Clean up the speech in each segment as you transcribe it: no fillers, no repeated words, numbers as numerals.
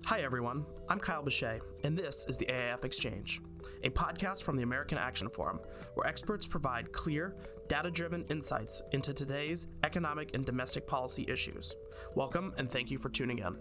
Hi everyone, I'm Kyle Bechet, and this is the AAF Exchange, a podcast from the American Action Forum, where experts provide clear, data-driven insights into today's economic and domestic policy issues. Welcome, and thank you for tuning in.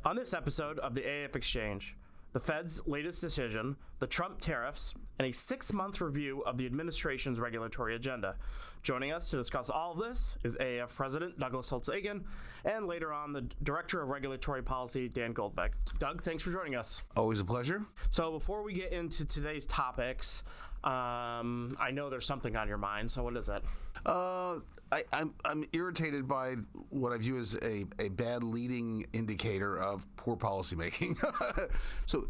On this episode of the AAF Exchange, the Fed's latest decision, the Trump tariffs, and a 6-month review of the administration's regulatory agenda. Joining us to discuss all of this is AAF President Douglas Holtz-Eakin, and later on, the Director of Regulatory Policy, Dan Goldbeck. Doug, thanks for joining us. Always a pleasure. So before we get into today's topics, I know there's something on your mind, so what is it? I'm irritated by what I view as a bad leading indicator of poor policymaking. So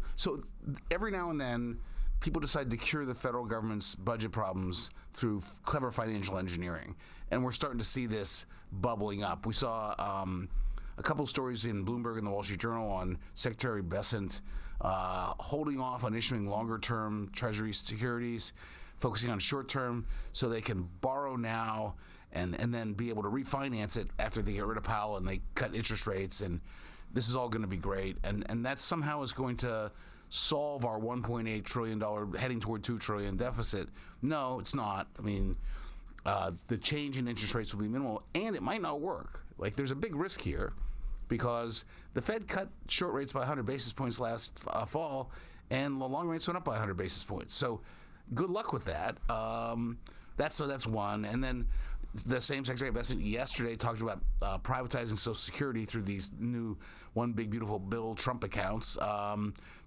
every now and then, people decide to cure the federal government's budget problems through clever financial engineering, and we're starting to see this bubbling up. We saw a couple stories in Bloomberg and the Wall Street Journal on Secretary Bessent holding off on issuing longer-term Treasury securities, focusing on short-term so they can borrow now and then be able to refinance it after they get rid of Powell and they cut interest rates, and this is all going to be great. And that somehow is going to solve our $1.8 trillion heading toward $2 trillion deficit. No, it's not. I mean, the change in interest rates will be minimal, and it might not work. Like, there's a big risk here because the Fed cut short rates by 100 basis points last fall, and the long rates went up by 100 basis points. So good luck with that. That's one. And then the same Secretary Bessent yesterday talked about privatizing Social Security through these new One Big Beautiful Bill Trump accounts.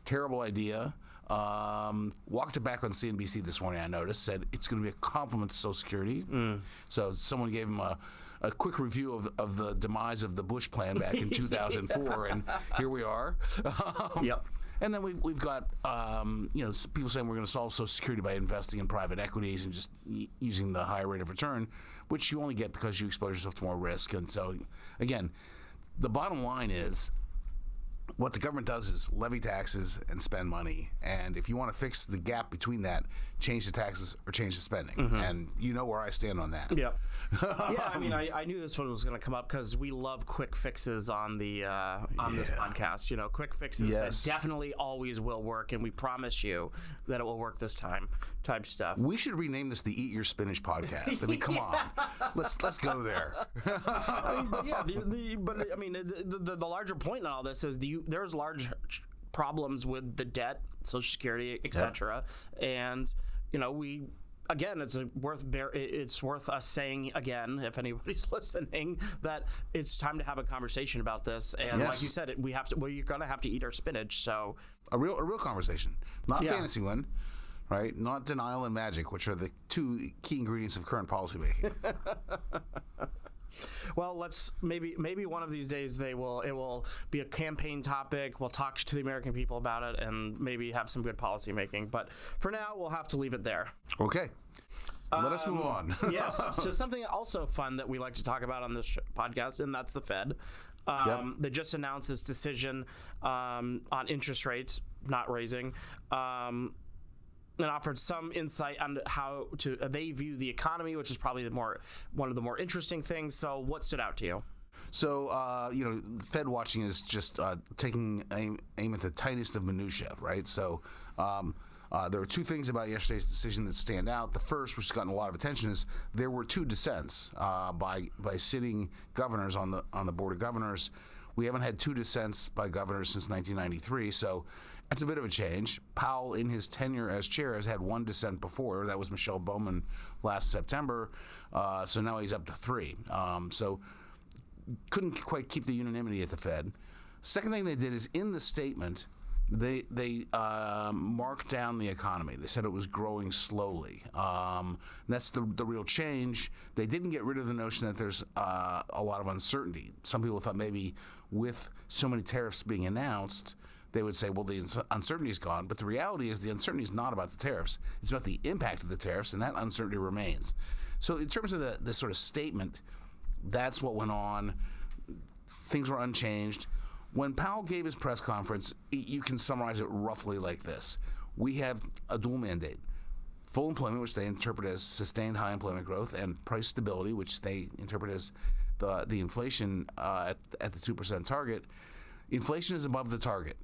Terrible idea. Walked it back on CNBC this morning, I noticed, said it's going to be a compliment to Social Security. So someone gave him a quick review of the demise of the Bush plan back in 2004, and here we are. Yep. And then we've got people saying we're going to solve Social Security by investing in private equities and just using the higher rate of return, which you only get because you expose yourself to more risk. And so, again, the bottom line is what the government does is levy taxes and spend money. And if you want to fix the gap between that, change the taxes or change the spending. And you know where I stand on that. Yeah. Yeah, I mean, I knew this one was going to come up because we love quick fixes on the on this podcast. You know, quick fixes that definitely always will work, and we promise you that it will work this time. Type stuff. We should rename this the Eat Your Spinach podcast. I mean, come on, let's go there. The larger point in all this is there's large problems with the debt, Social Security, etc. And it's worth us saying again, if anybody's listening, that it's time to have a conversation about this. And like you said, you're going to have to eat our spinach. So a real conversation, not a fantasy one, right? Not denial and magic, which are the two key ingredients of current policymaking. Well, let's maybe one of these days it will be a campaign topic. We'll talk to the American people about it and maybe have some good policy making. But for now, we'll have to leave it there. Okay. Let us move on. Yes. So something also fun that we like to talk about on this podcast, and that's the Fed. They just announced this decision on interest rates not raising. And offered some insight on how they view the economy, which is probably one of the more interesting things. So what stood out to you? So, Fed watching is just taking aim at the tiniest of minutia, right? So there were two things about yesterday's decision that stand out. The first, which has gotten a lot of attention, is there were two dissents by sitting governors on the Board of Governors. We haven't had two dissents by governors since 1993, so that's a bit of a change. Powell, in his tenure as chair, has had one dissent before. That was Michelle Bowman last September. So now he's up to three. So couldn't quite keep the unanimity at the Fed. Second thing they did is in the statement, they marked down the economy. They said it was growing slowly. That's the real change. They didn't get rid of the notion that there's a lot of uncertainty. Some people thought maybe with so many tariffs being announced, they would say, well, the uncertainty's gone. But the reality is the uncertainty is not about the tariffs. It's about the impact of the tariffs, and that uncertainty remains. So in terms of the sort of statement, that's what went on. Things were unchanged. When Powell gave his press conference, you can summarize it roughly like this. We have a dual mandate. Full employment, which they interpret as sustained high employment growth, and price stability, which they interpret as the inflation at the 2% target. Inflation is above the target.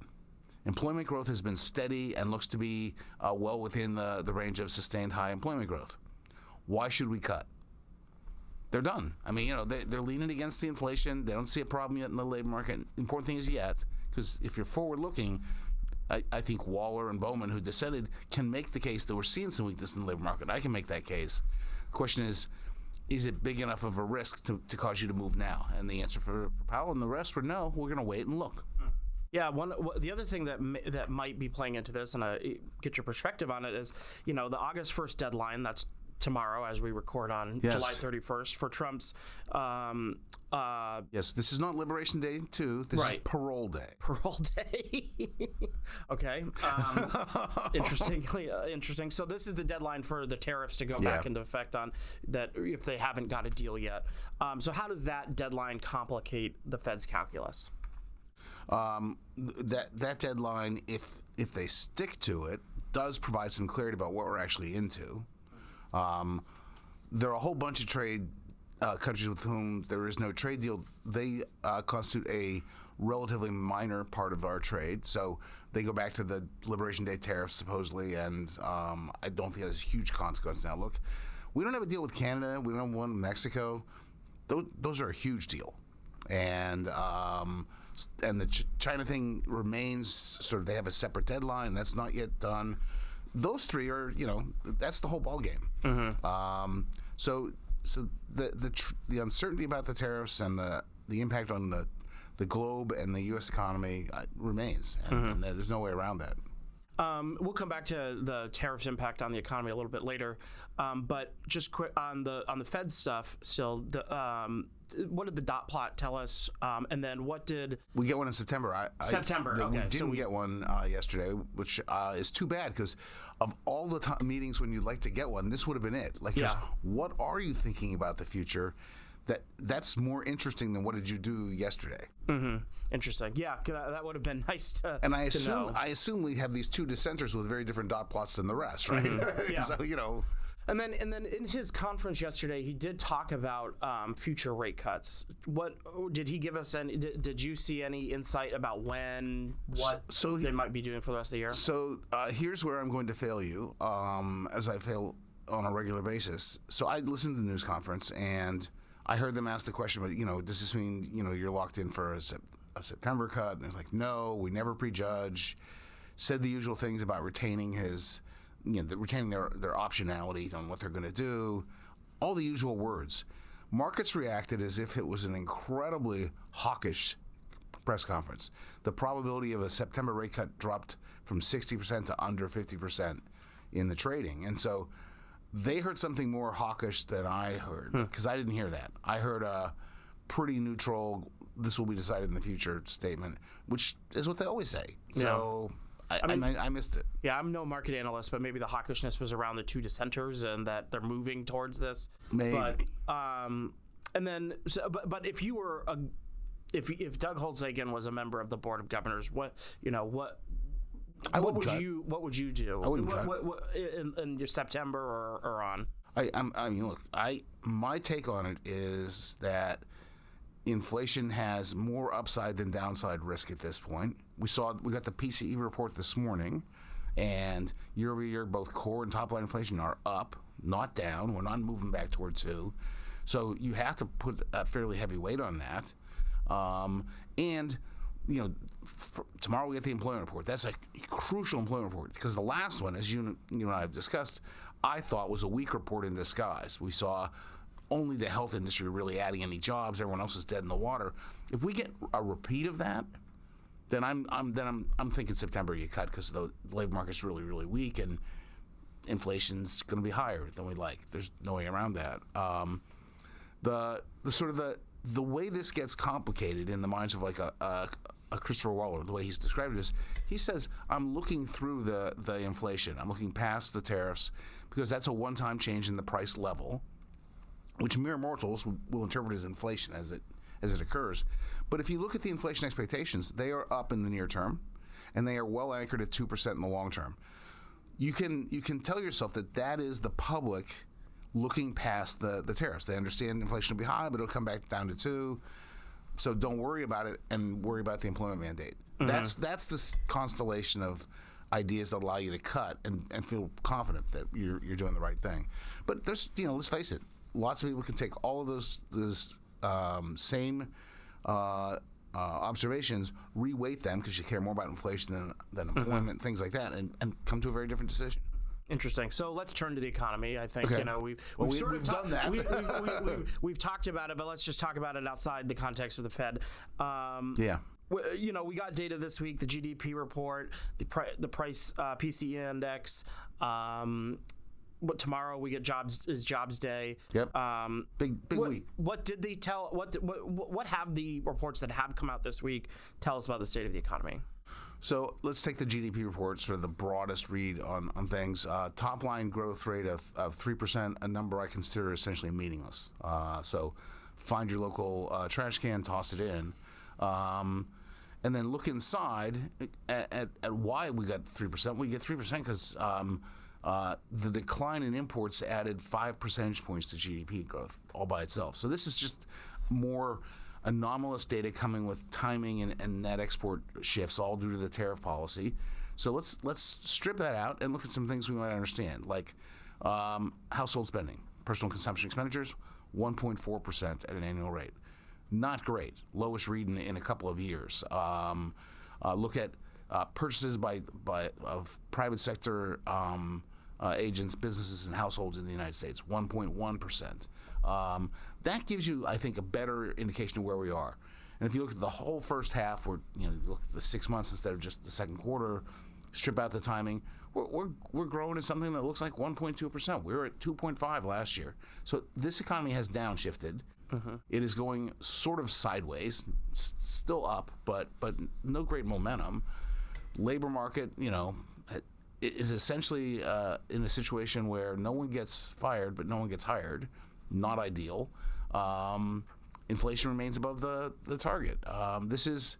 Employment growth has been steady and looks to be well within the range of sustained high employment growth. Why should we cut? They're done. I mean, they're leaning against the inflation. They don't see a problem yet in the labor market. The important thing is yet, because if you're forward-looking, I think Waller and Bowman, who dissented, can make the case that we're seeing some weakness in the labor market. I can make that case. The question is it big enough of a risk to cause you to move now? And the answer for Powell and the rest were no, we're going to wait and look. Yeah, the other thing that might be playing into this, and get your perspective on it, is, the August 1st deadline, that's tomorrow as we record on July 31st, for Trump's... yes, this is not Liberation Day 2. This is Parole Day. Parole Day. Okay. Interesting. So this is the deadline for the tariffs to go back into effect on that if they haven't got a deal yet. So how does that deadline complicate the Fed's calculus? That deadline, if they stick to it, does provide some clarity about what we're actually into. There are a whole bunch of trade countries with whom there is no trade deal. They constitute a relatively minor part of our trade. So they go back to the Liberation Day tariffs, supposedly, and I don't think it has a huge consequence now. Look, we don't have a deal with Canada. We don't have one with Mexico. Those are a huge deal. And the China thing remains sort of, they have a separate deadline. That's not yet done. Those three are, that's the whole ball game. Mm-hmm. So the uncertainty about the tariffs and the impact on the globe and the U.S. economy remains, and there's no way around that. We'll come back to the tariffs impact on the economy a little bit later, but just quick on the Fed stuff. Still, what did the dot plot tell us? And then what did we get one in September? September. Okay. We didn't get one yesterday, which is too bad because of all the meetings when you'd like to get one, this would have been it. Just, what are you thinking about the future? That's more interesting than what did you do yesterday? Mm-hmm. Interesting. Yeah, that would have been nice to. And I assume we have these two dissenters with very different dot plots than the rest, right? Mm-hmm. Yeah. So And then in his conference yesterday, he did talk about future rate cuts. What did he give us? Did you see any insight about when, they might be doing for the rest of the year? So here's where I'm going to fail you, as I fail on a regular basis. So I listened to the news conference and I heard them ask the question, but does this mean you're locked in for a September cut? And it's like, no, we never prejudge. Said the usual things about retaining retaining their optionality on what they're going to do. All the usual words. Markets reacted as if it was an incredibly hawkish press conference. The probability of a September rate cut dropped from 60% to under 50% in the trading, and so they heard something more hawkish than I heard, because I didn't hear that. I heard a pretty neutral, this will be decided in the future statement, which is what they always say. Yeah. So I missed it. Yeah, I'm no market analyst, but maybe the hawkishness was around the two dissenters and that they're moving towards this. Maybe. But, but if you were if Doug Holtz-Eakin was a member of the Board of Governors, what would you do? I wouldn't cut. In September or on? My take on it is that inflation has more upside than downside risk at this point. We got the PCE report this morning, and year over year, both core and top line inflation are up, not down. We're not moving back toward 2. So you have to put a fairly heavy weight on that. Tomorrow we get the employment report. That's a crucial employment report because the last one, as you and I have discussed, I thought was a weak report in disguise. We saw only the health industry really adding any jobs. Everyone else is dead in the water. If we get a repeat of that, then I'm thinking September you cut because the labor market's really, really weak and inflation's going to be higher than we like. There's no way around that. The way this gets complicated in the minds of like a Christopher Waller, the way he's described it is, he says, I'm looking through the inflation. I'm looking past the tariffs because that's a one-time change in the price level, which mere mortals will interpret as inflation as it occurs. But if you look at the inflation expectations, they are up in the near term, and they are well anchored at 2% in the long term. You can tell yourself that is the public looking past the tariffs. They understand inflation will be high, but it'll come back down to 2. So don't worry about it and worry about the employment mandate. That's the constellation of ideas that allow you to cut and feel confident that you're doing the right thing. But there's, let's face it, lots of people can take all of those same observations, reweight them because you care more about inflation than employment, things like that, and come to a very different decision. Interesting. So let's turn to the economy. I think we've done that. We've talked about it, but let's just talk about it outside the context of the Fed. We got data this week: the GDP report, the price PCE index. But tomorrow we get jobs day. Yep. Big week. What did they tell? What have the reports that have come out this week tell us about the state of the economy? So let's take the GDP report, sort of the broadest read on things. Top line growth rate of 3%, a number I consider essentially meaningless. So find your local trash can, toss it in. And then look inside at why we got 3%. We get 3% because the decline in imports added 5 percentage points to GDP growth all by itself. So this is just more anomalous data coming with timing and net export shifts, all due to the tariff policy. So let's strip that out and look at some things we might understand, like household spending, personal consumption expenditures, 1.4% at an annual rate. Not great. Lowest read in a couple of years. Look at purchases of private sector agents, businesses, and households in the United States, 1.1%. That gives you, I think, a better indication of where we are. And if you look at the whole first half, or look at the 6 months instead of just the second quarter, strip out the timing, we're growing at something that looks like 1.2%. We were at 2.5 last year. So this economy has downshifted. It is going sort of sideways, still up, but no great momentum. Labor market, is essentially in a situation where no one gets fired, but no one gets hired. Not ideal. Inflation remains above the target. This is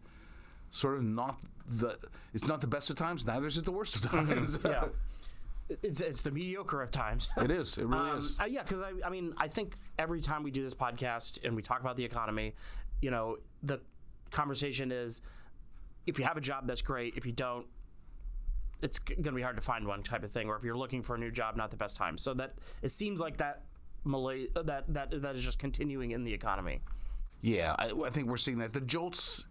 sort of it's not the best of times, neither is it the worst of times. Yeah. It's the mediocre of times. It is. It really is. Yeah, because I think every time we do this podcast and we talk about the economy, the conversation is, if you have a job, that's great. If you don't, it's going to be hard to find one, type of thing. Or if you're looking for a new job, not the best time. So that it seems like that is just continuing in the economy. Yeah, I think we're seeing that. The JOLTS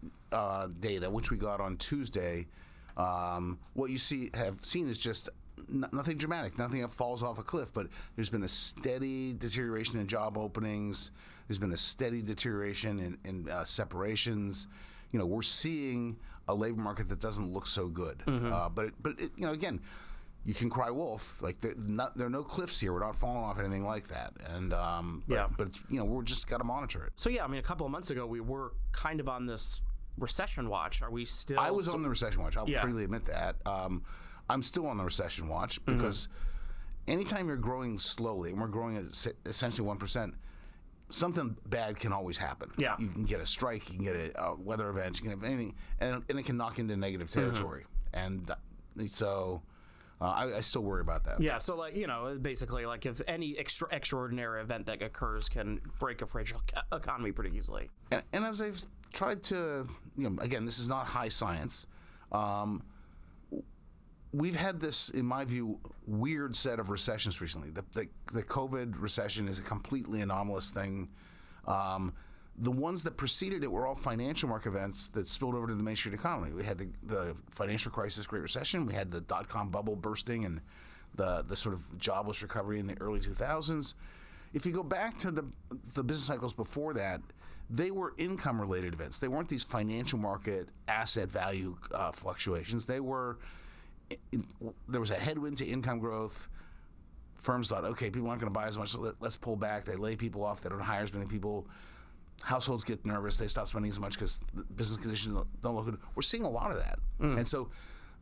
data, which we got on Tuesday, what you have seen is just nothing dramatic, nothing that falls off a cliff, but there's been a steady deterioration in job openings. There's been a steady deterioration in separations. We're seeing a labor market that doesn't look so good. But again, you can cry wolf. Like there are no cliffs here. We're not falling off anything like that. And but it's, we're just got to monitor it. So a couple of months ago we were kind of on this recession watch. Are we still? I was on the recession watch. I'll freely admit that. I'm still on the recession watch because anytime you're growing slowly, and we're growing at essentially 1%, something bad can always happen. Yeah. You can get a strike, you can get a weather event, you can have anything, and it can knock into negative territory. And so I still worry about that. Yeah, so basically if any extraordinary event that occurs can break a fragile economy pretty easily. And as I've tried to, again, this is not high science. We've had this, in my view, weird set of recessions recently. The COVID recession is a completely anomalous thing. The ones that preceded it were all financial market events that spilled over to the Main Street economy. We had the financial crisis, Great Recession. We had the dot-com bubble bursting and the sort of jobless recovery in the early 2000s. If you go back to the business cycles before that, they were income-related events. They weren't these financial market asset value fluctuations. They were... there was a headwind to income growth. Firms thought, okay, people aren't going to buy as much, so let's pull back. They lay people off. They don't hire as many people. Households get nervous. They stop spending as much because business conditions don't look good. We're seeing a lot of that. And so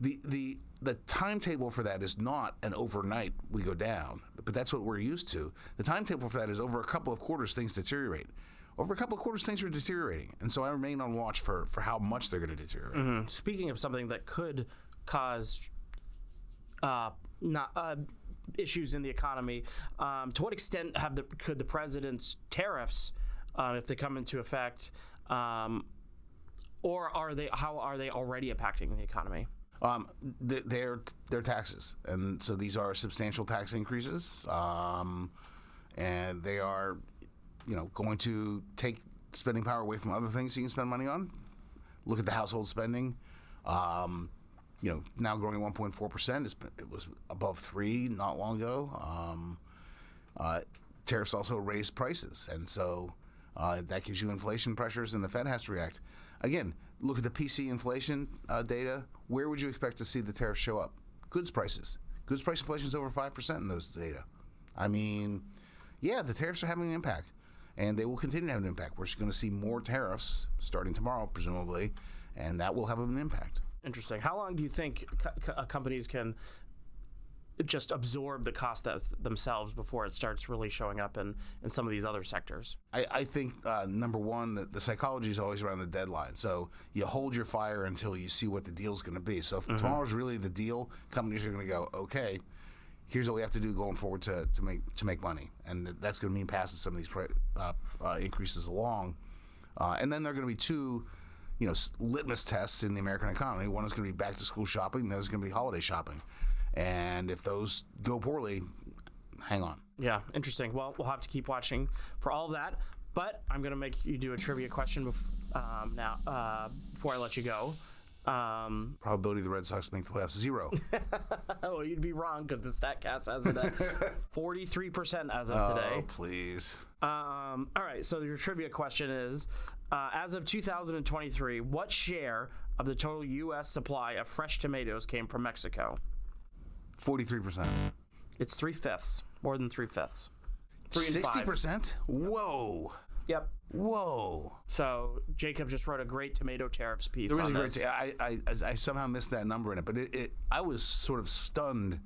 the timetable for that is not an overnight we go down, but that's what we're used to. The timetable for that is over a couple of quarters, things deteriorate. Over a couple of quarters, things are deteriorating. And so I remain on watch for how much they're going to deteriorate. Speaking of something that could cause issues in the economy, to what extent could the president's tariffs, if they come into effect, or how are they already impacting the economy? They're taxes, and so these are substantial tax increases, and they are, going to take spending power away from other things you can spend money on. Look at the household spending. Now growing at 1.4%. It was above 3 not long ago. Tariffs also raised prices, and so that gives you inflation pressures, and the Fed has to react. Again, look at the PC inflation data. Where would you expect to see the tariffs show up? Goods prices. Goods price inflation is over 5% in those data. I mean, yeah, the tariffs are having an impact, and they will continue to have an impact. We're just going to see more tariffs starting tomorrow, presumably, and that will have an impact. Interesting. How long do you think companies can just absorb the cost themselves before it starts really showing up in some of these other sectors? I think, number one, the psychology is always around the deadline. So you hold your fire until you see what the deal's going to be. So if tomorrow's really the deal, companies are going to go, okay, here's what we have to do going forward to make money. And that's going to mean passing some of these increases along. And then there are going to be two litmus tests in the American economy. One is going to be back to school shopping, the other is going to be holiday shopping. And if those go poorly, hang on. Yeah, interesting. Well, we'll have to keep watching for all of that. But I'm going to make you do a trivia question now before I let you go. Probability the Red Sox make the playoffs 0. Well, you'd be wrong because the StatCast has it at 43% as of today. Oh, please. All right, so your trivia question is, as of 2023, what share of the total U.S. supply of fresh tomatoes came from Mexico? 43%. It's 3/5, more than 3/5. 60%? Whoa. Yep. Whoa. So Jacob just wrote a great tomato tariffs piece There is on a this. great. I somehow missed that number in it, but I was sort of stunned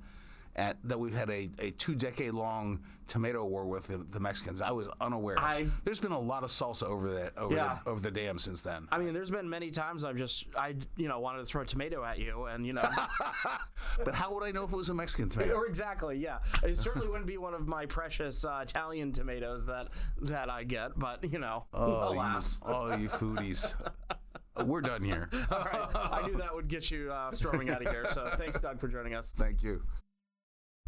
at that we've had a 2-decade-long tomato war with the Mexicans. I was unaware. There's been a lot of salsa over the dam since then. I mean, there's been many times I wanted to throw a tomato at you, and But how would I know if it was a Mexican tomato? Or exactly, yeah. It certainly wouldn't be one of my precious Italian tomatoes that I get, but alas. You foodies. We're done here. All right. I knew that would get you storming out of here. So thanks, Doug, for joining us. Thank you.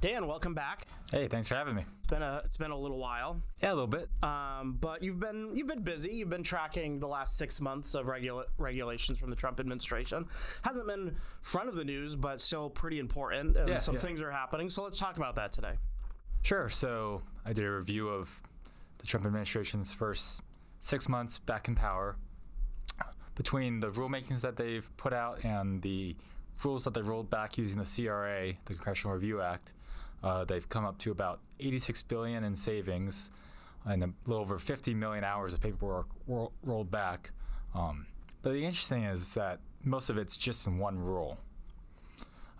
Dan, welcome back. Hey, thanks for having me. It's been a little while. Yeah, a little bit. But you've been busy. You've been tracking the last 6 months of regulations from the Trump administration. Hasn't been front of the news, but still pretty important. And some things are happening. So let's talk about that today. Sure. So I did a review of the Trump administration's first 6 months back in power. Between the rulemakings that they've put out and the rules that they rolled back using the CRA, the Congressional Review Act, they've come up to about $86 billion in savings and a little over 50 million hours of paperwork rolled back. But the interesting thing is that most of it's just in one rule.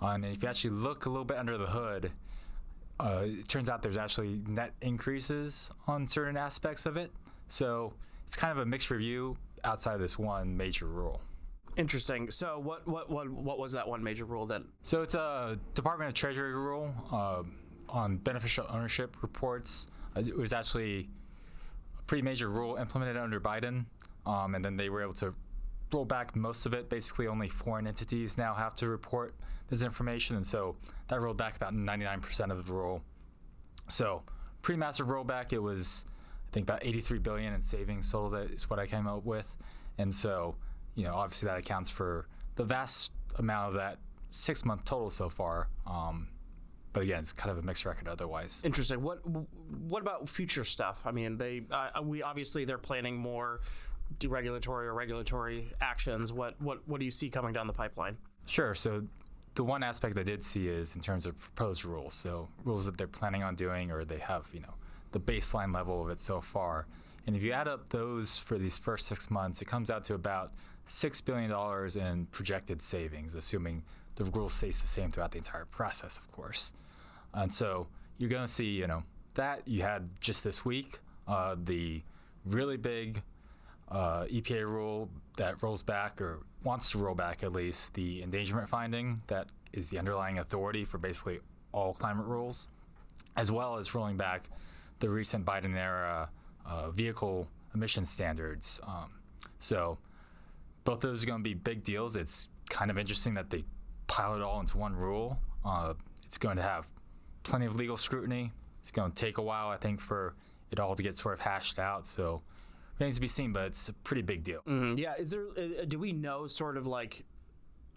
And if you actually look a little bit under the hood, it turns out there's actually net increases on certain aspects of it. So it's kind of a mixed review outside of this one major rule. Interesting. So what was that one major rule then? So it's a Department of Treasury rule on beneficial ownership reports. It was actually a pretty major rule implemented under Biden, and then they were able to roll back most of it. Basically, only foreign entities now have to report this information, and so that rolled back about 99% of the rule. So pretty massive rollback. It was, I think, about $83 billion in savings total. That is what I came up with, and so obviously that accounts for the vast amount of that 6-month total so far. But again, it's kind of a mixed record otherwise. Interesting. What about future stuff? I mean, they're planning more deregulatory or regulatory actions. What do you see coming down the pipeline? Sure. So the one aspect I did see is in terms of proposed rules. So rules that they're planning on doing, or they have, the baseline level of it so far. And if you add up those for these first 6 months, it comes out to about $6 billion in projected savings, assuming the rule stays the same throughout the entire process, of course. And so you're going to see, that you had just this week, the really big EPA rule that rolls back, or wants to roll back at least, the endangerment finding that is the underlying authority for basically all climate rules, as well as rolling back the recent Biden-era vehicle emission standards. So both of those are going to be big deals. It's kind of interesting that they pile it all into one rule. It's going to have plenty of legal scrutiny. It's going to take a while, I think, for it all to get sort of hashed out. So remains to be seen, but it's a pretty big deal. Yeah. Is there? Do we know sort of like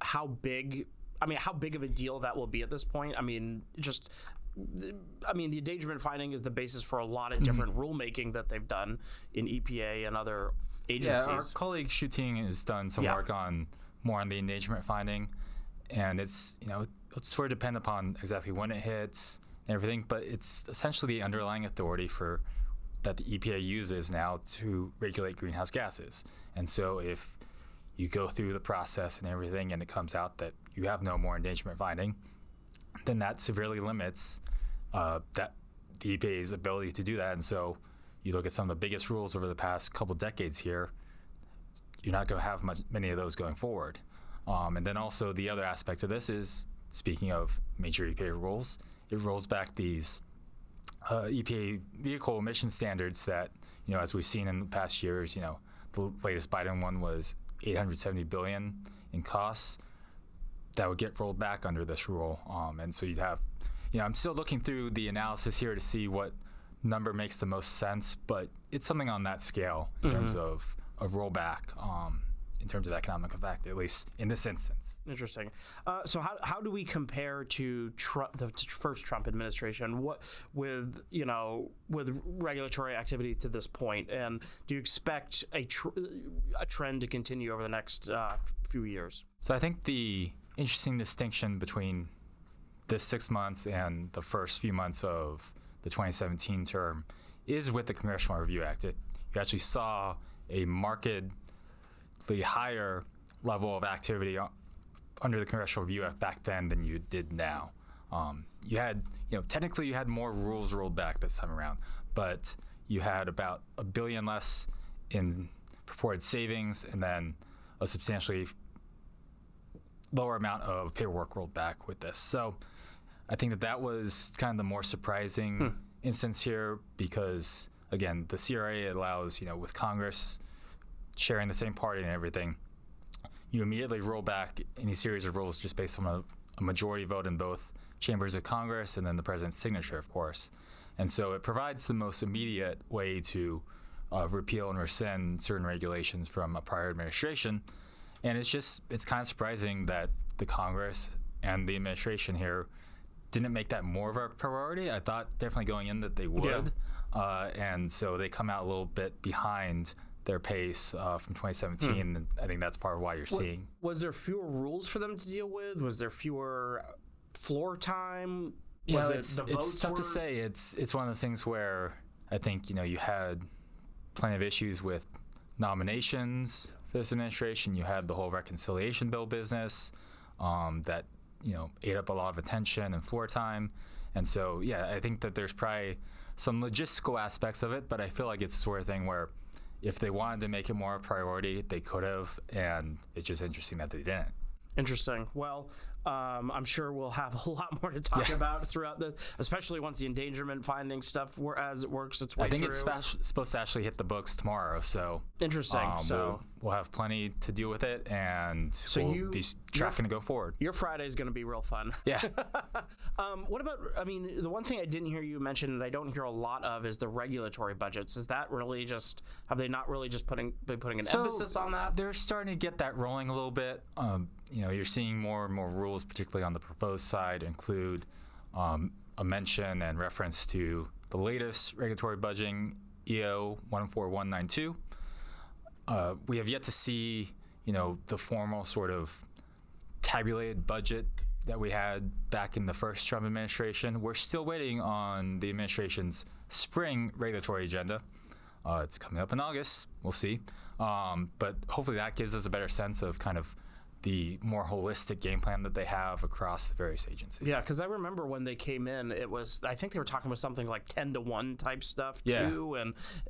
how big? I mean, how big of a deal that will be at this point? I mean, the endangerment finding is the basis for a lot of different rulemaking that they've done in EPA and other agencies. Yeah, our colleague Shu-Ting has done some work on the endangerment finding, and it's it'll sort of depend upon exactly when it hits and everything, but it's essentially the underlying authority that the EPA uses now to regulate greenhouse gases. And so if you go through the process and everything and it comes out that you have no more endangerment finding, then that severely limits that the EPA's ability to do that. And so you look at some of the biggest rules over the past couple decades here, you're not going to have many of those going forward. And then also the other aspect of this is, speaking of major EPA rules, it rolls back these EPA vehicle emission standards that, as we've seen in the past years, the latest Biden one was $870 billion in costs that would get rolled back under this rule. And so you'd have, I'm still looking through the analysis here to see what number makes the most sense, but it's something on that scale in terms of a rollback, in terms of economic effect, at least in this instance. Interesting. So how do we compare to the first Trump administration? What with regulatory activity to this point, and do you expect a trend to continue over the next few years? So I think the interesting distinction between this 6 months and the first few months of the 2017 term is with the Congressional Review Act. You actually saw a markedly higher level of activity under the Congressional Review Act back then than you did now. You had, technically you had more rules rolled back this time around, but you had about $1 billion less in purported savings and then a substantially lower amount of paperwork rolled back with this. So I think that was kind of the more surprising instance here because, again, the CRA allows, with Congress sharing the same party and everything, you immediately roll back any series of rules just based on a majority vote in both chambers of Congress and then the president's signature, of course. And so it provides the most immediate way to repeal and rescind certain regulations from a prior administration. And it's kind of surprising that the Congress and the administration here didn't make that more of a priority. I thought definitely going in that they would. Yeah. And so they come out a little bit behind their pace from 2017, and I think that's part of why you're seeing. Was there fewer rules for them to deal with? Was there fewer floor time? It's tough to say. It's one of those things where I think you had plenty of issues with nominations for this administration. You had the whole reconciliation bill business that ate up a lot of attention and floor time, and so I think that there's probably some logistical aspects of it, but I feel like it's the sort of thing where if they wanted to make it more a priority, they could have, and it's just interesting that they didn't. Interesting. Well, I'm sure we'll have a lot more to talk about throughout especially once the endangerment finding stuff as it works its way through. I think it's supposed to actually hit the books tomorrow, so interesting. So we'll have plenty to deal with it, and we'll be tracking to go forward. Your Friday is going to be real fun. Yeah. What about? The one thing I didn't hear you mention, and I don't hear a lot of, is the regulatory budgets. Is that really have they not really just been putting an emphasis on that? They're starting to get that rolling a little bit. You're seeing more and more rules, particularly on the proposed side, include a mention and reference to the latest regulatory budgeting, EO 14192. We have yet to see, the formal sort of tabulated budget that we had back in the first Trump administration. We're still waiting on the administration's spring regulatory agenda. It's coming up in August. We'll see. But hopefully that gives us a better sense of kind of the more holistic game plan that they have across the various agencies. Yeah, because I remember when they came in, I think they were talking about something like 10-to-1 type stuff too,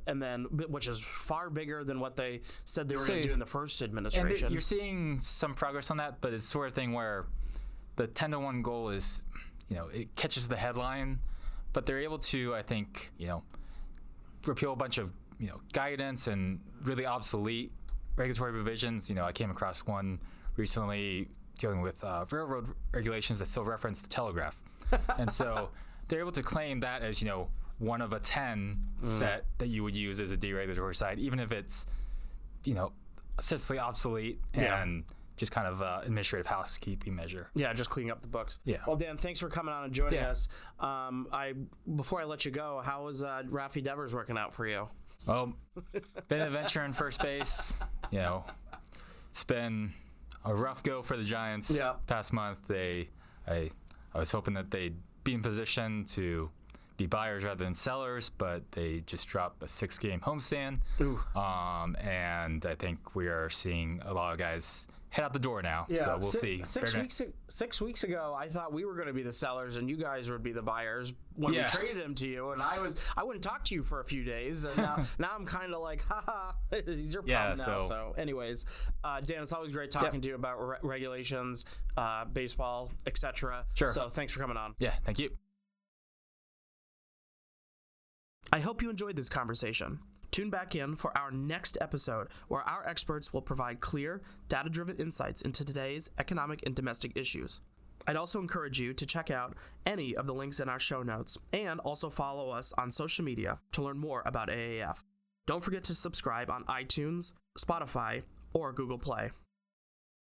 and then which is far bigger than what they said they were going to do in the first administration. And you're seeing some progress on that, but it's sort of thing where the 10-to-1 goal is, it catches the headline, but they're able to, I think, repeal a bunch of, guidance and really obsolete regulatory provisions. I came across one recently dealing with railroad regulations that still reference the telegraph. And so they're able to claim that as, one of a 10 set that you would use as a deregulatory side, even if it's, essentially obsolete and just kind of administrative housekeeping measure. Yeah, just cleaning up the books. Yeah. Well, Dan, thanks for coming on and joining us. Before I let you go, how is Raffy Devers working out for you? Well, been an adventure in first base. It's been a rough go for the Giants past month. I was hoping that they'd be in position to be buyers rather than sellers, but they just dropped a 6-game homestand. And I think we are seeing a lot of guys head out the door now. Yeah. So we'll see. 6 weeks ago, I thought we were going to be the sellers and you guys would be the buyers when we traded him to you. And I wouldn't talk to you for a few days. And now I'm kind of like, haha, he's your problem now. So anyways, Dan, it's always great talking to you about regulations, baseball, etc. Sure. So thanks for coming on. Yeah, thank you. I hope you enjoyed this conversation. Tune back in for our next episode, where our experts will provide clear, data-driven insights into today's economic and domestic issues. I'd also encourage you to check out any of the links in our show notes, and also follow us on social media to learn more about AAF. Don't forget to subscribe on iTunes, Spotify, or Google Play.